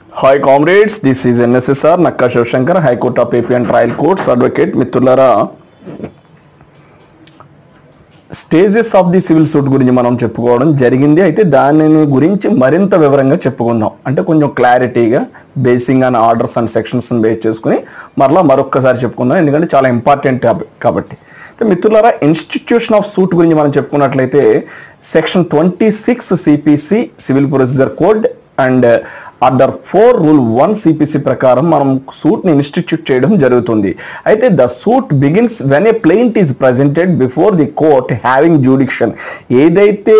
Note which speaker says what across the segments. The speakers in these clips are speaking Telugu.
Speaker 1: Hi comrades, this is NSSR Nakka Shivshankar, High Court of AP and Trial Courts Advocate. మిత్రులారా, stages of the civil suit గురించి మనం చెప్పుకోవడం జరిగింది. అయితే దానిని గురించి మరింత వివరంగా చెప్పుకుందాం. అంటే కొంచెం క్లారిటీగా basing on orders and sections base చేసుకుని మరొక్కసారి చెప్పుకుందాం, ఎందుకంటే చాలా ఇంపార్టెంట్ కాబట్టి. మిత్రులారా, ఇన్స్టిట్యూషన్ ఆఫ్ సూట్ గురించి మనం చెప్పుకున్నట్లయితే section 26 CPC civil procedure code and order 4 rule 1 CPC ప్రకారం మనం సూట్ని ఇన్స్టిట్యూట్ చేయడం జరుగుతుంది. అయితే the suit begins when a plaint is presented before the court having jurisdiction. ఏదైతే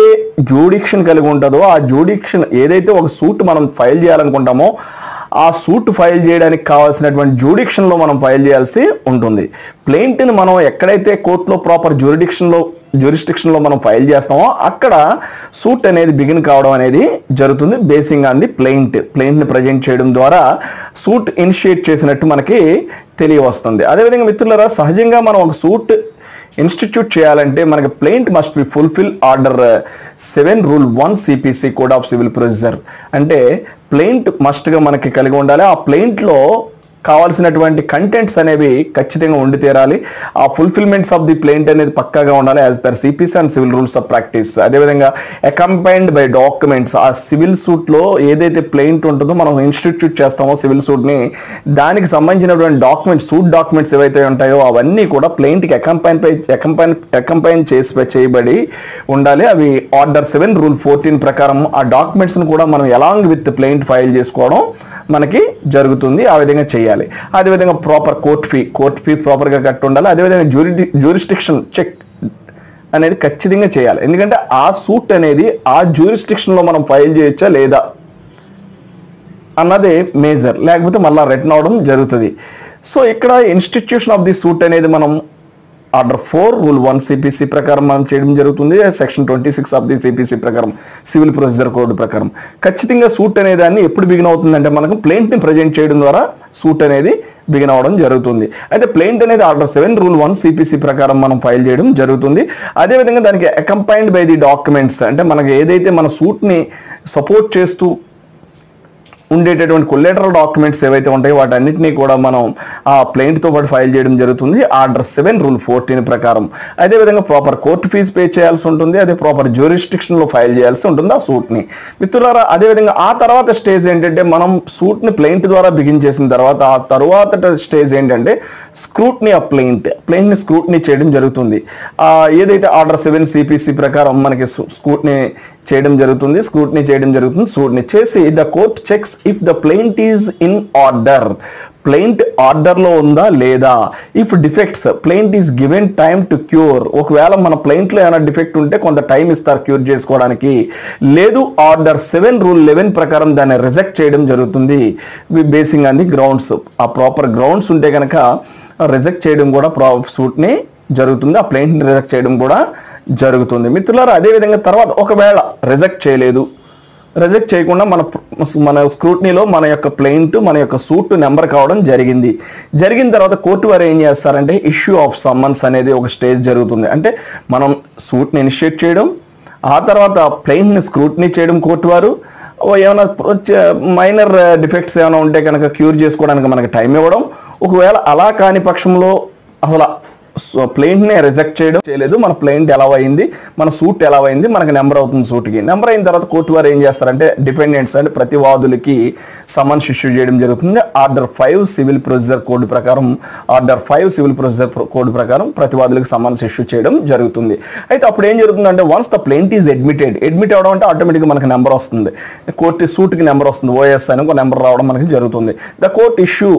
Speaker 1: జ్యూడిక్షన్ కలిగి ఉంటుందో ఆ జ్యూడిక్షన్ ఏదైతే ఒక సూట్ మనం ఫైల్ చేయాలనుకుంటామో ఆ సూట్ ఫైల్ చేయడానికి కావాల్సినటువంటి జ్యూడిక్షన్లో మనం ఫైల్ చేయాల్సి ఉంటుంది. ప్లెయింట్ని మనం ఎక్కడైతే కోర్టులో ప్రాపర్ జ్యూరిస్డిక్షన్లో మనం ఫైల్ చేస్తామో అక్కడ సూట్ అనేది బిగిన్ కావడం అనేది జరుగుతుంది. బేసింగ్ ఆన్ ది ప్లెయింట్ని ప్రజెంట్ చేయడం ద్వారా సూట్ ఇనిషియేట్ చేసినట్టు మనకి తెలియవస్తుంది. అదేవిధంగా మిత్రులారా, సహజంగా మనం ఒక సూట్ ఇన్స్టిట్యూట్ చేయాలంటే మనకి ప్లెయింట్ must be fulfil order 7 rule 1 CPC code of civil procedure. అంటే ప్లెయింట్ మస్ట్గా మనకి కలిగి ఉండాలి. ఆ ప్లెయింట్లో కావాల్సినటువంటి కంటెంట్స్ అనేవి ఖచ్చితంగా ఉండి తీరాలి. ఆ ఫుల్ఫిల్మెంట్స్ ఆఫ్ ది ప్లెయింట్ అనేది పక్కాగా ఉండాలి as per CPC and civil rules of practice. అదేవిధంగా అకంపైన్డ్ బై డాక్యుమెంట్స్. ఆ సివిల్ సూట్లో ఏదైతే ప్లెయింట్ ఉంటుందో మనం ఇన్స్టిట్యూట్ చేస్తామో సివిల్ సూట్ని, దానికి సంబంధించినటువంటి డాక్యుమెంట్స్, సూట్ డాక్యుమెంట్స్ ఏవైతే ఉంటాయో అవన్నీ కూడా ప్లెయింట్కి అకంపైన్ చేయబడి ఉండాలి. అవి ఆర్డర్ 7 రూల్ 14 ప్రకారం ఆ డాక్యుమెంట్స్ని కూడా మనం ఎలాంగ్ విత్ ప్లెయింట్ ఫైల్ చేసుకోవడం మనకి జరుగుతుంది. ఆ విధంగా చేయాలి. అదేవిధంగా ప్రాపర్ కోర్ట్ ఫీ ప్రాపర్గా కట్టి ఉండాలి. అదేవిధంగా జ్యూరిస్డిక్షన్ చెక్ అనేది ఖచ్చితంగా చేయాలి. ఎందుకంటే ఆ సూట్ అనేది ఆ జ్యూరిస్డిక్షన్లో మనం ఫైల్ చేయొచ్చా లేదా అన్నదే మేజర్, లేకపోతే మళ్ళీ రిటర్న్ అవడం జరుగుతుంది. సో ఇక్కడ ఇన్స్టిట్యూషన్ ఆఫ్ ది సూట్ అనేది మనం ఆర్డర్ 4 రూల్ 1 సిపిసి ప్రకారం మనం చేయడం జరుగుతుంది. సెక్షన్ 26 ఆఫ్ ది సిపిసి ప్రకారం సివిల్ ప్రొసీజర్ కోడ్ ప్రకారం ఖచ్చితంగా సూట్ అనే దాన్ని ఎప్పుడు బిగిన్ అవుతుందంటే మనకు ప్లెయింట్ని ప్రజెంట్ చేయడం ద్వారా సూట్ అనేది బిగిన్ అవ్వడం జరుగుతుంది. అయితే ప్లెయింట్ అనేది ఆర్డర్ 7 రూల్ 1 సిపిసి ప్రకారం మనం ఫైల్ చేయడం జరుగుతుంది. అదేవిధంగా దానికి అకంపైన్డ్ బై ది డాక్యుమెంట్స్, అంటే మనకి ఏదైతే మన సూట్ని సపోర్ట్ చేస్తూ ఉండేటటువంటి కొలేటరల్ డాక్యుమెంట్స్ ఏవైతే ఉంటాయో వాటన్నిటినీ కూడా మనం ఆ ప్లెయింట్తో పాటు ఫైల్ చేయడం జరుగుతుంది ఆర్డర్ 7 రూల్ 14 ప్రకారం. అదేవిధంగా ప్రాపర్ కోర్టు ఫీజు పే చేయాల్సి ఉంటుంది. అదే ప్రాపర్ జ్యూరిస్డిక్షన్లో ఫైల్ చేయాల్సి ఉంటుంది ఆ సూట్ని. మిత్రులారా, అదేవిధంగా ఆ తర్వాత స్టేజ్ ఏంటంటే మనం సూట్ని ప్లెయింట్ ద్వారా బిగిన్ చేసిన తర్వాత ఆ తర్వాత స్టేజ్ ఏంటంటే స్క్రూట్నీ ఆఫ్ ప్లెయింట్ని స్క్రూట్నీ చేయడం జరుగుతుంది. ఏదైతే ఆర్డర్ 7 సిపిసి ప్రకారం మనకి స్క్రూట్నీ చేయడం జరుగుతుంది. సూట్ని చేసి the court checks if the ప్లెయింట్ is in order. ప్లెయింట్ ఆర్డర్లో ఉందా లేదా. If defects ప్లెయింట్ is given time to cure. ఒకవేళ మన ప్లెయింట్లో ఏమైనా డిఫెక్ట్ ఉంటే కొంత టైం ఇస్తారు క్యూర్ చేసుకోవడానికి. లేదు ఆర్డర్ 7 రూల్ 11 ప్రకారం దాన్ని రిజెక్ట్ చేయడం జరుగుతుంది బేసింగ్ ఆన్ ది గ్రౌండ్స్. ఆ ప్రాపర్ గ్రౌండ్స్ ఉంటే కనుక రిజెక్ట్ చేయడం కూడా సూట్ని జరుగుతుంది. ఆ ప్లెయింట్ని రిజెక్ట్ చేయడం కూడా జరుగుతుంది. మిత్రులారా, అదేవిధంగా తర్వాత ఒకవేళ రిజెక్ట్ చేయకుండా మన స్క్రూట్నీలో మన యొక్క ప్లెయింట్ మన యొక్క సూట్ నెంబర్ కావడం జరిగిన తర్వాత కోర్టు వారు ఏం చేస్తారంటే ఇష్యూ ఆఫ్ సమ్మన్స్ అనేది ఒక స్టేజ్ జరుగుతుంది. అంటే మనం సూట్ని ఇనిషియేట్ చేయడం, ఆ తర్వాత ప్లెయింట్ని స్క్రూట్నీ చేయడం, కోర్టు వారు ఏమైనా మైనర్ డిఫెక్ట్స్ ఏమైనా ఉంటే కనుక క్యూర్ చేసుకోవడానికి మనకి టైం ఇవ్వడం. ఒకవేళ అలా కాని పక్షంలో అసలు ప్లెయింట్ని రిజెక్ట్ చేయలేదు, మన ప్లెయింట్ ఎలా అయింది, మన సూట్ ఎలా అయింది, మనకి నెంబర్ అవుతుంది. సూట్కి నెంబర్ అయిన తర్వాత కోర్టు వారు ఏం చేస్తారంటే డిపెండెంట్స్ అంటే ప్రతివాదులకి సమన్స్ ఇష్యూ చేయడం జరుగుతుంది. ఆర్డర్ 5 సివిల్ ప్రొసీజర్ కోడ్ ప్రకారం ప్రతివాదులకు సమన్స్ ఇష్యూ చేయడం జరుగుతుంది. అయితే అప్పుడు ఏం జరుగుతుందంటే వన్స్ ద ప్లెయింట్ ఈజ్ అడ్మిట్ అవడం అంటే ఆటోమేటిక్గా మనకి నెంబర్ వస్తుంది. సూట్కి నెంబర్ వస్తుంది, ఓఎస్ అని ఒక నెంబర్ రావడం మనకి జరుగుతుంది. The court issue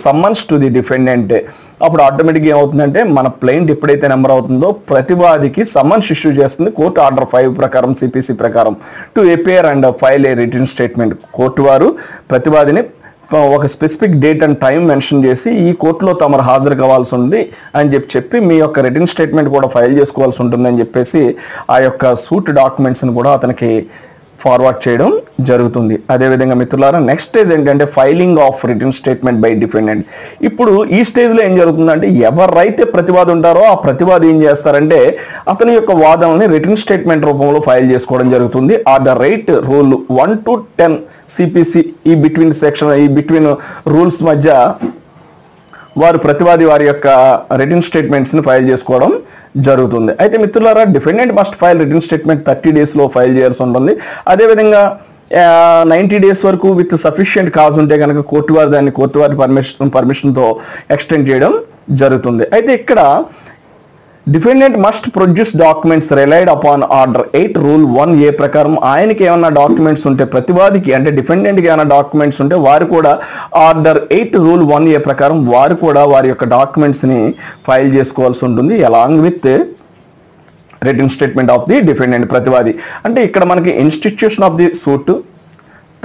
Speaker 1: summons to the defendant. అప్పుడు ఆటోమేటిక్గా ఏమవుతుందంటే మన ప్లెయింట్ ఎప్పుడైతే నెంబర్ అవుతుందో ప్రతివాదికి సమ్మన్స్ ఇష్యూ చేస్తుంది కోర్టు ఆర్డర్ 5 ప్రకారం సిపిసి ప్రకారం to appear and file a written statement. Court వారు ప్రతివాదిని ఒక specific date and time mention చేసి ఈ కోర్టులో తమరు హాజరు కావాల్సి ఉంది అని చెప్పి మీ యొక్క రిటన్ స్టేట్మెంట్ కూడా ఫైల్ చేసుకోవాల్సి ఉంటుంది అని చెప్పేసి ఆ యొక్క సూట్ డాక్యుమెంట్స్ని కూడా అతనికి ఫార్వర్డ్ చేయడం జరుగుతుంది. అదేవిధంగా మిత్రులారా, నెక్స్ట్ స్టేజ్ ఏంటంటే filing of written statement by defendant. ఇప్పుడు ఈ స్టేజ్లో ఏం జరుగుతుందంటే ఎవరైతే ప్రతివాది ఉంటారో ఆ ప్రతివాది ఏం చేస్తారంటే అతని యొక్క వాదనని రిటన్ స్టేట్మెంట్ రూపంలో ఫైల్ చేసుకోవడం జరుగుతుంది. ఆర్డర్ 8 రూల్ 1 to 10 సిపిసి ఈ బిట్వీన్ రూల్స్ మధ్య వారు ప్రతివాది వారి యొక్క రిటర్న్ స్టేట్మెంట్స్ని ఫైల్ చేసుకోవడం జరుగుతుంది. అయితే మిత్రులారా, defendant must file return statement 30 daysలో ఫైల్ చేయాల్సి ఉంటుంది. అదేవిధంగా 90 days వరకు విత్ సఫిషియంట్ కాజ్ ఉంటే కనుక కోర్టు వారి పర్మిషన్తో ఎక్స్టెండ్ చేయడం జరుగుతుంది. అయితే ఇక్కడ defendant must produce documents relied upon order 8 Rule 1A ప్రకారం ఆయనకి ఏమైనా డాక్యుమెంట్స్ ఉంటే, ప్రతివాదికి అంటే డిఫెండెంట్కి ఏమైనా డాక్యుమెంట్స్ ఉంటే వారు కూడా ఆర్డర్ 8 Rule 1A ప్రకారం వారు కూడా వారి యొక్క డాక్యుమెంట్స్ని ఫైల్ చేసుకోవాల్సి ఉంటుంది, along with written statement of the defendant ప్రతివాది. అంటే ఇక్కడ మనకి ఇన్స్టిట్యూషన్ ఆఫ్ ది సూట్,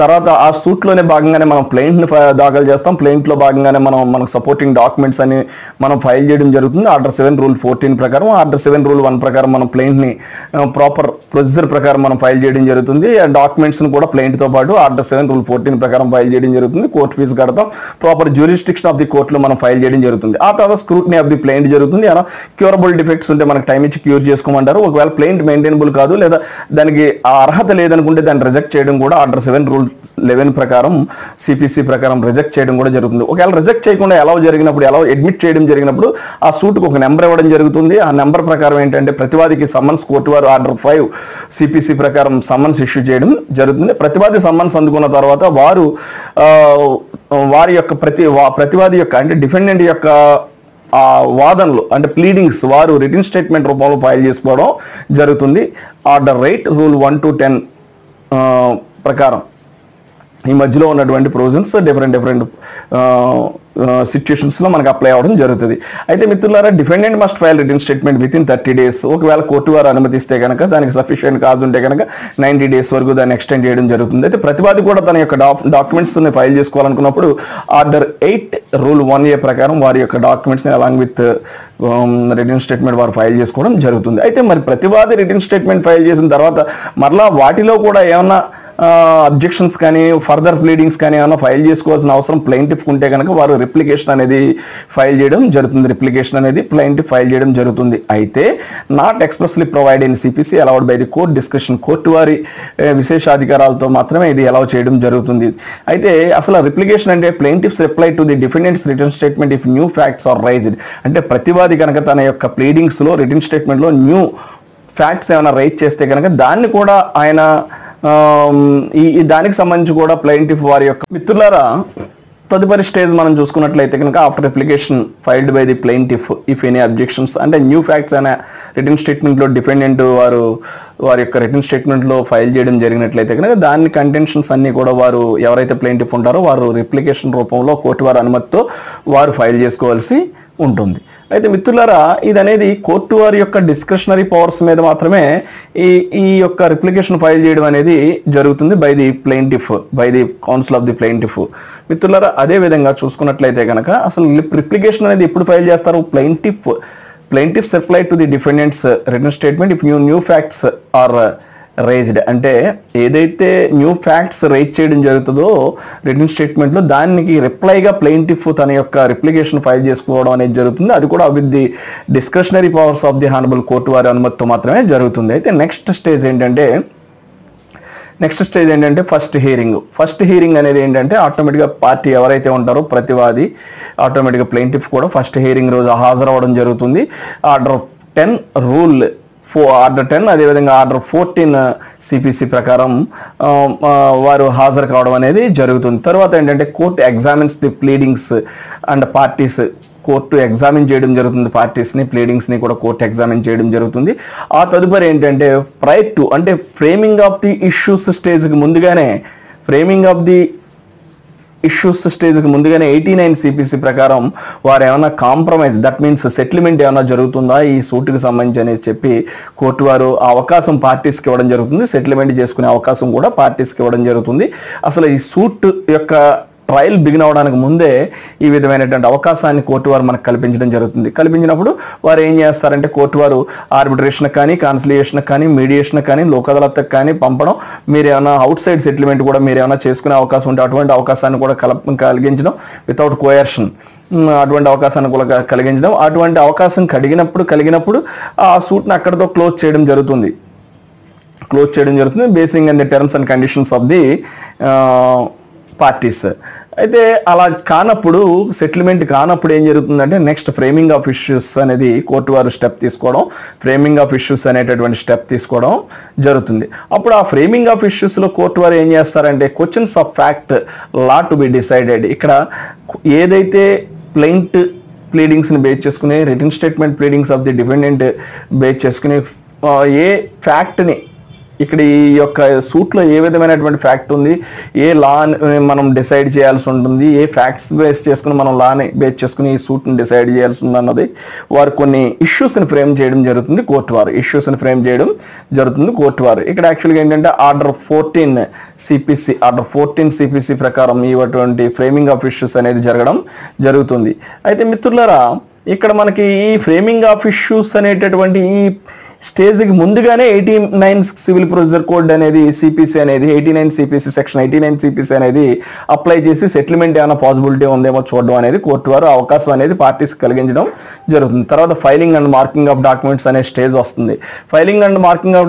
Speaker 1: తర్వాత ఆ సూట్లోనే భాగంగానే మనం ప్లెయింట్ని దాఖలు చేస్తాం. ప్లెయింట్లో భాగంగానే మనకు సపోర్టింగ్ డాక్యుమెంట్స్ అని మనం ఫైల్ చేయడం జరుగుతుంది. ఆర్డర్ 7 Rule 14 ప్రకారం, ఆర్డర్ 7 Rule 1 ప్రకారం మనం ప్లెయింట్ని ప్రాపర్ ప్రొసీజర్ ప్రకారం మనం ఫైల్ చేయడం జరుగుతుంది. డాక్యుమెంట్స్ని కూడా ప్లెయింట్తో పాటు ఆర్డర్ 7 Rule 14 ప్రకారం ఫైల్ చేయడం జరుగుతుంది. కోర్టు ఫీజు కడతాం, ప్రాపర్ జ్యూరిస్డిక్షన్ ఆఫ్ ది కోర్టులో మనం ఫైల్ చేయడం జరుగుతుంది. ఆ తర్వాత స్క్రూటినీ ఆఫ్ ది ప్లెయింట్ జరుగుతుంది. అలా క్యూరబుల్ డిఫెక్ట్స్ ఉంటే మనకు టైం ఇచ్చి క్యూర్ చేసుకోమంటారు. ఒకవేళ ప్లెయింట్ మెయింటైనబుల్ కాదు లేదా దానికి ఆ అర్హత లేదనుకుంటే దాన్ని రిజెక్ట్ చేయడం కూడా ఆర్డర్ 7 Rule 11 ప్రకారం సిపిసి ప్రకారం రిజెక్ట్ చేయడం కూడా జరుగుతుంది. ఒకవేళ రిజెక్ట్ చేయకుండా ఎలా అడ్మిట్ చేయడం జరిగినప్పుడు ఆ సూట్కి ఒక నెంబర్ ఇవ్వడం జరుగుతుంది. ఆ నెంబర్ ప్రకారం ఏంటంటే ప్రతివాదికి సమ్మన్స్ కోర్టు వారు ఆర్డర్ 5 సిపిసి ప్రకారం సమ్మన్స్ ఇష్యూ చేయడం జరుగుతుంది. ప్రతివాది సమ్మన్స్ అందుకున్న తర్వాత వారి యొక్క ప్రతివాది యొక్క అంటే డిఫెండెంట్ యొక్క ఆ వాదనలు అంటే ప్లీడింగ్స్ వారు రిటన్ స్టేట్మెంట్ రూపంలో ఫైల్ చేసుకోవడం జరుగుతుంది. ఆర్డర్ 8 Rule 1 to 10 ప్రకారం ఈ మధ్యలో ఉన్నటువంటి ప్రొవిజన్స్ డిఫరెంట్ సిచ్యుయేషన్స్లో మనకు అప్లై అవ్వడం జరుగుతుంది. అయితే మిత్రులారా, defendant must file written statement within 30 days. ఒకవేళ కోర్టు వారు అనుమతిస్తే కనుక దానికి సఫిషియెంట్ కాజ్ ఉంటే కనుక 90 days వరకు దాన్ని ఎక్స్టెండ్ చేయడం జరుగుతుంది. అయితే ప్రతివాది కూడా తన యొక్క డాక్యుమెంట్స్ని ఫైల్ చేసుకోవాలనుకున్నప్పుడు ఆర్డర్ 8 Rule 1A ప్రకారం వారి యొక్క డాక్యుమెంట్స్ని అలాంగ్ విత్ రిటన్ స్టేట్మెంట్ వారు ఫైల్ చేసుకోవడం జరుగుతుంది. అయితే మరి ప్రతివాది రిటన్ స్టేట్మెంట్ ఫైల్ చేసిన తర్వాత మరలా వాటిలో కూడా ఏమన్నా అబ్జెక్షన్స్ కానీ ఫర్దర్ ప్లీడింగ్స్ కానీ ఏమైనా ఫైల్ చేసుకోవాల్సిన అవసరం ప్లెయింటిఫ్ ఉంటే కనుక వారు రిప్లికేషన్ అనేది ఫైల్ చేయడం జరుగుతుంది. అయితే not expressly provide in CPC allowed by the court description, court వారి విశేషాధికారాలతో మాత్రమే ఇది అలౌ చేయడం జరుగుతుంది. అయితే అసలు రిప్లికేషన్ అంటే plaintiffs reply to the defendants written statement if new facts are raised. అంటే ప్రతివాది కనుక తన యొక్క ప్లీడింగ్స్లో రిటన్ స్టేట్మెంట్లో న్యూ ఫ్యాక్ట్స్ ఏమైనా రైజ్ చేస్తే కనుక దాన్ని కూడా ఆయన దానికి సంబంధించి కూడా ప్లెయింటిఫ్ వారి యొక్క మిత్రులారా తదుపరి స్టేజ్ మనం చూసుకున్నట్లయితే కనుక after application filed by the plaintiff if any objections, అంటే న్యూ ఫ్యాక్ట్స్ అనే రిటన్ స్టేట్మెంట్లో డిఫెండెంట్ వారి యొక్క రిటన్ స్టేట్మెంట్లో ఫైల్ చేయడం జరిగినట్లయితే కనుక దాని కంటెన్షన్స్ అన్ని కూడా వారు ఎవరైతే ప్లెయింటిఫ్ ఉంటారో వారు రిప్లికేషన్ రూపంలో కోర్టు వారి అనుమతితో వారు ఫైల్ చేసుకోవాల్సి ఉంటుంది. అయితే మిత్రులారా, ఇది అనేది కోర్టు వారి యొక్క డిస్క్రిషనరీ పవర్స్ మీద మాత్రమే ఈ యొక్క రిప్లికేషన్ ఫైల్ చేయడం అనేది జరుగుతుంది by the council of the plaintiff. మిత్రులారా, అదే విధంగా చూసుకున్నట్లయితే కనుక అసలు రిప్లికేషన్ అనేది ఎప్పుడు ఫైల్ చేస్తారు? Plaintiffs reply to the defendants written statement if new facts are raised. అంటే ఏదైతే న్యూ ఫ్యాక్ట్స్ రైజ్ చేయడం జరుగుతుందో రిటన్ స్టేట్మెంట్లో దానికి రిప్లైగా ప్లెయింటిఫ్ తన యొక్క రిప్లికేషన్ ఫైల్ చేసుకోవడం అనేది జరుగుతుంది. అది కూడా with the discretionary powers of the honourable court వారి అనుమతితో మాత్రమే జరుగుతుంది. అయితే నెక్స్ట్ స్టేజ్ ఏంటంటే ఫస్ట్ హీరింగ్ అనేది ఏంటంటే ఆటోమేటిక్గా పార్టీ ఎవరైతే ఉంటారో ప్రతివాది ఆటోమేటిక్గా ప్లెయింటిఫ్ కూడా ఫస్ట్ హీరింగ్ రోజు హాజరవ్వడం జరుగుతుంది. ఆర్డర్ 10 అదేవిధంగా ఆర్డర్ 14 సిపిసి ప్రకారం వారు హాజరు కావడం అనేది జరుగుతుంది. తర్వాత ఏంటంటే court examines the pleadings and parties, court examine చేయడం జరుగుతుంది. పార్టీస్ని ప్లీడింగ్స్ని కూడా కోర్టు ఎగ్జామిన్ చేయడం జరుగుతుంది. ఆ తదుపరి ఏంటంటే ప్రైర్ టు అంటే ఫ్రేమింగ్ ఆఫ్ ది ఇష్యూస్ స్టేజ్కి ముందుగానే 89 సిపిసి ప్రకారం వారు ఏమైనా కాంప్రమైజ్, దట్ మీన్స్ సెటిల్మెంట్ ఏమైనా జరుగుతుందా ఈ సూట్కి సంబంధించి అనేది చెప్పి కోర్టు వారు ఆ అవకాశం పార్టీస్కి ఇవ్వడం జరుగుతుంది. సెటిల్మెంట్ చేసుకునే అవకాశం కూడా పార్టీస్కి ఇవ్వడం జరుగుతుంది. అసలు ఈ సూట్ యొక్క ట్రయల్ బిగిన్ అవడానికి ముందే ఈ విధమైనటువంటి అవకాశాన్ని కోర్టు వారు మనకు కల్పించడం జరుగుతుంది. కల్పించినప్పుడు వారు ఏం చేస్తారంటే కోర్టు వారు ఆర్బిట్రేషన్ కానీ, కాన్సిలియేషన్ కానీ, మీడియేషన్ కానీ, లోక్ అదాలత్కి కానీ పంపడం, మీరు ఏమైనా అవుట్ సైడ్ సెటిల్మెంట్ కూడా మీరు ఏమైనా చేసుకునే అవకాశం ఉంటే అటువంటి అవకాశాన్ని కూడా కలిగించడం వితౌట్ కోయర్షన్, అటువంటి అవకాశాన్ని కూడా కలిగించడం. అటువంటి అవకాశం కలిగినప్పుడు ఆ సూట్ని అక్కడితో క్లోజ్ చేయడం జరుగుతుంది. క్లోజ్ చేయడం జరుగుతుంది basing on the terms and conditions of the parties. అయితే అలా కానప్పుడు, సెటిల్మెంట్ కానప్పుడు ఏం జరుగుతుందంటే నెక్స్ట్ ఫ్రేమింగ్ ఆఫ్ ఇష్యూస్ అనేది కోర్టు వారు స్టెప్ తీసుకోవడం, ఫ్రేమింగ్ ఆఫ్ ఇష్యూస్ అనేటటువంటి స్టెప్ తీసుకోవడం జరుగుతుంది. అప్పుడు ఆ ఫ్రేమింగ్ ఆఫ్ ఇష్యూస్లో కోర్టు వారు ఏం చేస్తారంటే questions of fact law to be decided. ఇక్కడ ఏదైతే ప్లెయింట్ ప్లీడింగ్స్ని బేస్ చేసుకుని, written statement pleadings of the defendant base చేసుకుని ఏ ఫ్యాక్ట్ని, ఇక్కడ ఈ యొక్క సూట్లో ఏ విధమైనటువంటి ఫ్యాక్ట్ ఉంది, ఏ లా మనం డిసైడ్ చేయాల్సి ఉంటుంది, ఏ ఫ్యాక్ట్స్ బేస్ చేసుకుని మనం లాని బేస్ చేసుకుని ఈ సూట్ని డిసైడ్ చేయాల్సి ఉంది అన్నది వారు కొన్ని ఇష్యూస్ని ఫ్రేమ్ చేయడం జరుగుతుంది కోర్టు వారు. ఇష్యూస్ని ఫ్రేమ్ చేయడం జరుగుతుంది కోర్టు వారు. ఇక్కడ యాక్చువల్గా ఏంటంటే ఆర్డర్ 14 సిపిసి ప్రకారం ఇటువంటి ఫ్రేమింగ్ ఆఫ్ ఇష్యూస్ అనేది జరగడం జరుగుతుంది. అయితే మిత్రులారా, ఇక్కడ మనకి ఈ ఫ్రేమింగ్ ఆఫ్ ఇష్యూస్ అనేటటువంటి ఈ స్టేజ్కి ముందుగానే 89 సివిల్ ప్రొసీజర్ కోడ్ అనేది సిపిసి అనేది 89 సిపిసి సెక్షన్ 89 సిపిసి అనేది అప్లై చేసి సెటిల్మెంట్ ఏమైనా పాసిబిలిటీ ఉందేమో చూడడం అనేది కోర్టు వారు అవకాశం అనేది పార్టీస్ కలిగించడం జరుగుతుంది. తర్వాత filing and marking of documents అనే స్టేజ్ వస్తుంది. Filing and marking of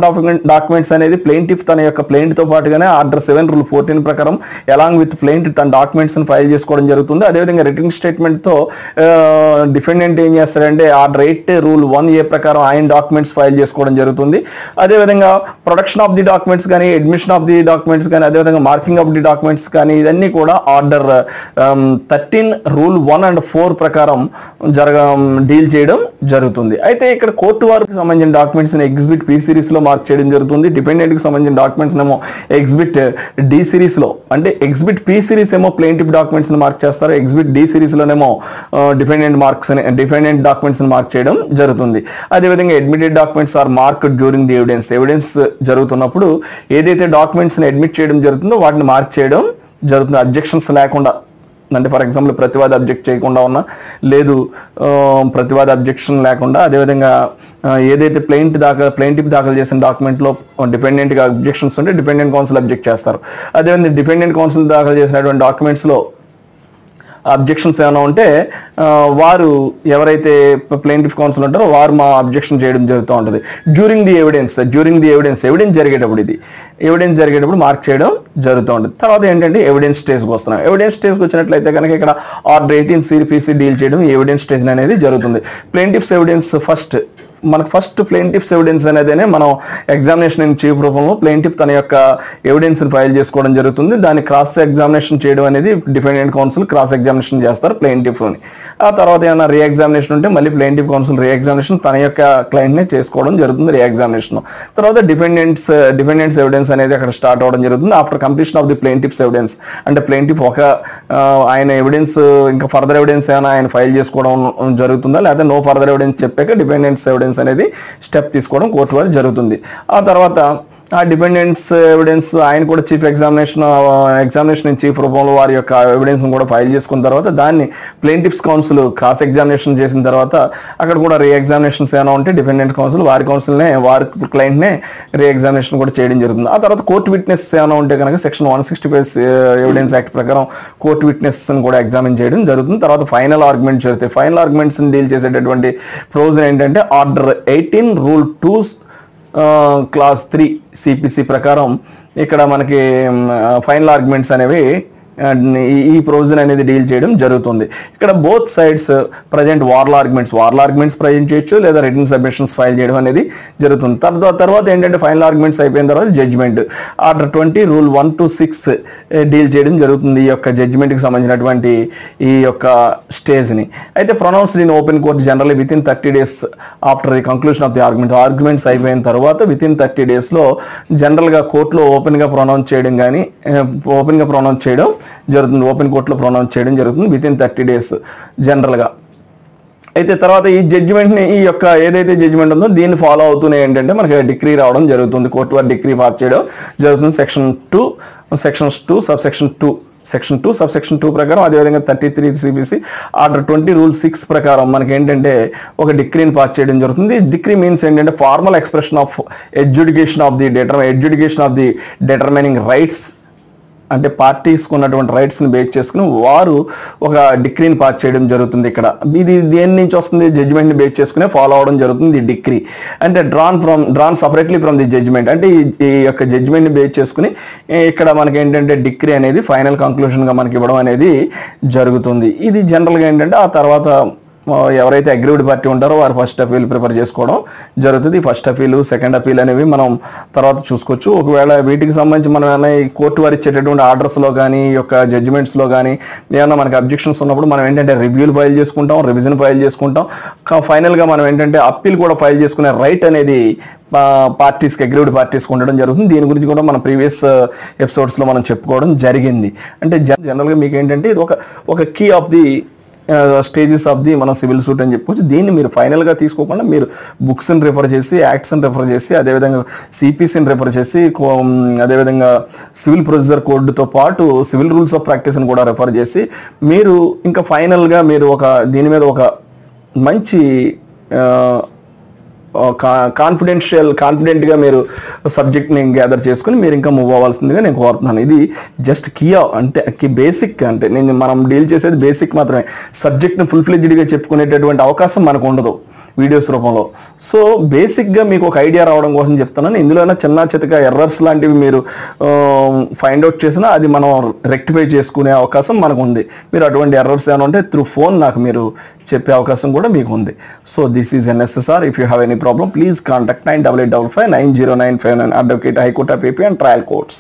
Speaker 1: documents అనేది ప్లెయింటిఫ్ తన యొక్క ప్లెయింట్తో పాటుగానే ఆర్డర్ 7 రూల్ 14 ప్రకారం అలాంగ్ విత్ ప్లెయింట్ తన డాక్యుమెంట్స్ని ఫైల్ చేసుకోవడం జరుగుతుంది. అదేవిధంగా రిటర్న్ స్టేట్మెంట్తో డిఫెండెంట్ ఏం చేస్తారంటే ఆర్డర్ 8 రూల్ 1A ప్రకారం ఆయన డాక్యుమెంట్స్ ఫైల్ చేసుకోవడం జరుగుతుంది. అదేవిధంగా ప్రొడక్షన్ ఆఫ్ ది డాక్యుమెంట్స్ కానీ, అడ్మిషన్ ఆఫ్ ది డాక్యుమెంట్స్ కానీ, అదేవిధంగా మార్కింగ్ ఆఫ్ ది డాక్యుమెంట్స్ కానీ, ఇవన్నీ కూడా ఆర్డర్ 13 రూల్ 1 and 4 ప్రకారం డీల్ చేయడం జరుగుతుంది. అయితే ఇక్కడ కోర్టు వారికి సంబంధించిన డాక్యుమెంట్స్ ఎగ్జిబిట్ పి సిరీస్ లో మార్క్ చేయడం జరుగుతుంది. డిపెండెంట్ కి సంబంధించిన డాక్యుమెంట్స్ ఏమో ఎగ్జిబిట్ డి సిరీస్ లో, అంటే ఎగ్జిబిట్ పి సిరీస్ ఏమో ప్లెయింటిఫ్ డాక్యుమెంట్స్ ని మార్క్ చేస్తారు, ఎగ్జిబిట్ డి సిరీస్ లోనేమో డిపెండెంట్ డాక్యుమెంట్స్ ని మార్క్ చేయడం జరుగుతుంది. అదేవిధంగా admitted documents are mark during the evidence జరుగుతున్నప్పుడు ఏదైతే డాక్యుమెంట్స్ ని అడ్మిట్ చేయడం జరుగుతుందో వాటిని మార్క్ చేయడం జరుగుతుంది. అబ్జెక్షన్స్ లేకుండా, అంటే ఫర్ ఎగ్జాంపుల్ ప్రతివాది అబ్జెక్ట్ చేయకుండా ఉన్నా, లేదు ప్రతివాది అబ్జెక్షన్ లేకుండా, అదేవిధంగా ఏదైతే ప్లెయింటిఫ్ దాఖలు చేసిన డాక్యుమెంట్లో డిపెండెంట్గా అబ్జెక్షన్స్ ఉంటే డిపెండెంట్ కౌన్సిల్ అబ్జెక్ట్ చేస్తారు. అదేవిధంగా డిపెండెంట్ కౌన్సిల్ దాఖలు చేసినటువంటి డాక్యుమెంట్స్లో అబ్జెక్షన్స్ ఏమైనా ఉంటే వారు ఎవరైతే ప్లెయింటిఫ్ కౌన్సిల్ ఉంటారో వారు మా అబ్జెక్షన్ చేయడం జరుగుతూ ఉంటుంది. డ్యూరింగ్ ది ఎవిడెన్స్ జరిగేటప్పుడు మార్క్ చేయడం జరుగుతూ ఉంటుంది. తర్వాత ఏంటంటే ఎవిడెన్స్ స్టేజ్కి వస్తున్నాం. ఎవిడెన్స్ స్టేజ్కి వచ్చినట్లయితే కనుక ఇక్కడ ఆర్డర్ 18 సిపిసి డీల్ చేయడం ఎవిడెన్స్ స్టేజ్ అనేది జరుగుతుంది. ప్లెయింటిఫ్స్ ఎవిడెన్స్ ఫస్ట్ ప్లెయింటిఫ్స్ ఎవిడెన్స్ అనేదేనే మనం ఎగ్జామినేషన్ ఇన్ చీఫ్ రూపంలో ప్లెయింటిఫ్ తన యొక్క ఎవిడెన్స్ని ఫైల్ చేసుకోవడం జరుగుతుంది. దాన్ని క్రాస్ ఎగ్జామినేషన్ చేయడం అనేది డిఫెండెంట్ కౌన్సిల్ క్రాస్ ఎగ్జామినేషన్ చేస్తారు ప్లెయింటిఫ్ని. ఆ తర్వాత ఏమైనా రీఎగ్జామినేషన్ ఉంటే మళ్ళీ ప్లెయింటిఫ్ కౌన్సిల్ రీఎగ్జామినేషన్ తన యొక్క క్లయింట్నే చేసుకోవడం జరుగుతుంది రీఎగ్జామినేషన్. తర్వాత డిఫెండెంట్స్ ఎవిడెన్స్ అనేది అక్కడ స్టార్ట్ అవ్వడం జరుగుతుంది. After completion of the plaintiff's evidence, అంటే ప్లెయింటిఫ్ ఆయన ఎవిడెన్స్ ఇంకా ఫర్దర్ ఎవిడెన్స్ ఏమైనా ఆయన ఫైల్ చేసుకోవడం జరుగుతుందా, లేదా నో ఫర్దర్ ఎవిడెన్స్ చెప్పాక డిపెండెంట్స్ ఎవిడెన్స్ అనేది స్టెప్ తీసుకోవడం కోర్టు వారు జరుగుతుంది. ఆ తర్వాత ఆ డిపెండెంట్స్ ఎవిడెన్స్ ఆయన కూడా ఎగ్జామినేషన్ ఇన్ చీఫ్ రూపంలో వారి యొక్క ఎవిడెన్స్ కూడా ఫైల్ చేసుకున్న తర్వాత దాన్ని ప్లెయింటిఫ్స్ కౌన్సిల్ క్రాస్ ఎగ్జామినేషన్ చేసిన తర్వాత అక్కడ కూడా రీఎగ్జామినేషన్స్ ఏమైనా ఉంటే డిపెండెంట్ కౌన్సిల్ వారి క్లయింట్నే రీఎగ్జామినేషన్ కూడా చేయడం జరుగుతుంది. ఆ తర్వాత కోర్టు విట్నెస్ ఏమైనా ఉంటే కనుక సెక్షన్ 165 ఎవిడెన్స్ యాక్ట్ ప్రకారం కోర్టు విట్నెస్ కూడా ఎగ్జామిన్ చేయడం జరుగుతుంది. తర్వాత ఫైనల్ ఆర్గ్యుమెంట్ జరుగుతాయి. ఫైనల్ ఆర్గ్యుమెంట్స్ డీల్ చేసేటటువంటి ప్రొవిజన్ ఏంటంటే ఆర్డర్ 18 రూల్ 2 క్లాస్ 3 సిపిసి ప్రకారం ఇక్కడ మనకి ఫైనల్ ఆర్గ్యుమెంట్స్ అనేవి ఈ ప్రొవిజన్ అనేది డీల్ చేయడం జరుగుతుంది. ఇక్కడ both sides present oral arguments present చేయొచ్చు, లేదా రిటన్ సబ్మిషన్స్ ఫైల్ చేయడం అనేది జరుగుతుంది. తర్వాత ఏంటంటే ఫైనల్ ఆర్గ్యుమెంట్స్ అయిపోయిన తర్వాత judgment order 20 rule 1 to 6 deal చేయడం జరుగుతుంది ఈ యొక్క జడ్జిమెంట్కి సంబంధించినటువంటి ఈ యొక్క స్టేజ్ని. అయితే pronounced in open court generally with in 30 days after the conclusion of the arguments అయిపోయిన తర్వాత విత్ ఇన్ 30 days జనరల్గా కోర్టులో ఓపెన్గా ప్రొనౌన్స్ చేయడం జరుగుతుంది. ఓపెన్ కోర్టులో ప్రొనౌన్స్ చేయడం జరుగుతుంది విత్ ఇన్ 30 days జనరల్గా. అయితే తర్వాత ఈ జడ్జిమెంట్ని ఈ యొక్క ఏదైతే జడ్జిమెంట్ ఉందో దీన్ని ఫాలో అవుతూనే ఏంటంటే మనకి డిగ్రీ రావడం జరుగుతుంది. కోర్టు వారు డిగ్రీ పాస్ చేయడం జరుగుతుంది. సెక్షన్ 2 సబ్సెక్షన్ 2 ప్రకారం, అదేవిధంగా 33 సిబిసి ఆర్డర్ 20 రూల్ 6 ప్రకారం మనకి ఏంటంటే ఒక డిగ్రీని పాస్ చేయడం జరుగుతుంది. డిగ్రీ మీన్స్ ఏంటంటే formal expression of ఎడ్యుడికేషన్ of the determining rights అంటే పార్టీస్కి ఉన్నటువంటి రైట్స్ని బేస్ చేసుకుని వారు ఒక డిగ్రీని పాస్ చేయడం జరుగుతుంది. ఇక్కడ ఇది దేని నుంచి వస్తుంది, జడ్జిమెంట్ని బేస్ చేసుకునే ఫాలో అవడం జరుగుతుంది ఈ డిగ్రీ. అంటే drawn separately from the judgment, అంటే ఈ యొక్క జడ్జిమెంట్ని బేస్ చేసుకుని ఇక్కడ మనకి ఏంటంటే డిగ్రీ అనేది ఫైనల్ కంక్లూషన్గా మనకి ఇవ్వడం అనేది జరుగుతుంది. ఇది జనరల్గా ఏంటంటే ఆ తర్వాత ఎవరైతే అగ్రీవ్డ్ పార్టీ ఉంటారో వారు ఫస్ట్ అపీల్ ప్రిపేర్ చేసుకోవడం జరుగుతుంది. ఫస్ట్ అపీల్, సెకండ్ అపీల్ అనేవి మనం తర్వాత చూసుకోవచ్చు. ఒకవేళ వీటికి సంబంధించి మనం ఏమైనా ఈ కోర్టు వారు ఇచ్చేటటువంటి ఆర్డర్స్లో కానీ ఈ యొక్క జడ్జిమెంట్స్లో కానీ ఏమైనా మనకి అబ్జెక్షన్స్ ఉన్నప్పుడు మనం ఏంటంటే రివ్యూలు ఫైల్ చేసుకుంటాం, రివిజన్ ఫైల్ చేసుకుంటాం. ఫైనల్గా మనం ఏంటంటే అప్పీల్ కూడా ఫైల్ చేసుకునే రైట్ అనేది పార్టీస్కి, అగ్రీవ్డ్ పార్టీస్కి ఉండడం జరుగుతుంది. దీని గురించి కూడా మనం ప్రీవియస్ ఎపిసోడ్స్లో మనం చెప్పుకోవడం జరిగింది. అంటే జనరల్గా మీకు ఏంటంటే ఇది ఒక key of the stages of the మన సివిల్ సూట్ అని చెప్పుకోవచ్చు. దీన్ని మీరు ఫైనల్గా తీసుకోకుండా మీరు బుక్స్ని రిఫర్ చేసి, యాక్ట్స్ని రిఫర్ చేసి, అదేవిధంగా సిపిసిని రిఫర్ చేసి, అదేవిధంగా సివిల్ ప్రొసీజర్ కోడ్తో పాటు సివిల్ రూల్స్ ఆఫ్ ప్రాక్టీస్ని కూడా రిఫర్ చేసి మీరు ఇంకా ఫైనల్గా మీరు దీని మీద ఒక మంచి కాన్ఫిడెంట్గా మీరు సబ్జెక్ట్ని గ్యాదర్ చేసుకుని మీరు ఇంకా మూవ్ అవ్వాల్సిందిగా నేను కోరుతున్నాను. ఇది జస్ట్ అంటే బేసిక్, అంటే మనం డీల్ చేసేది బేసిక్ మాత్రమే. సబ్జెక్ట్ని ఫుల్ ఫ్లెడ్జ్డ్గా చెప్పుకునేటటువంటి అవకాశం మనకు ఉండదు వీడియోస్ రూపంలో. సో బేసిక్గా మీకు ఒక ఐడియా రావడం కోసం చెప్తున్నాను. ఇందులోనే చిన్న చితక ఎర్రర్స్ లాంటివి మీరు ఫైండ్ అవుట్ చేసినా అది మనం రెక్టిఫై చేసుకునే అవకాశం మనకు ఉంది. మీరు అటువంటి ఎర్రర్స్ ఏమైనా ఉంటే త్రూ ఫోన్ నాకు మీరు చెప్పే అవకాశం కూడా మీకు ఉంది. So this is NSSR. If you have any problem please contact 9855 9095 Advocate, High Court of AP and Trial Courts.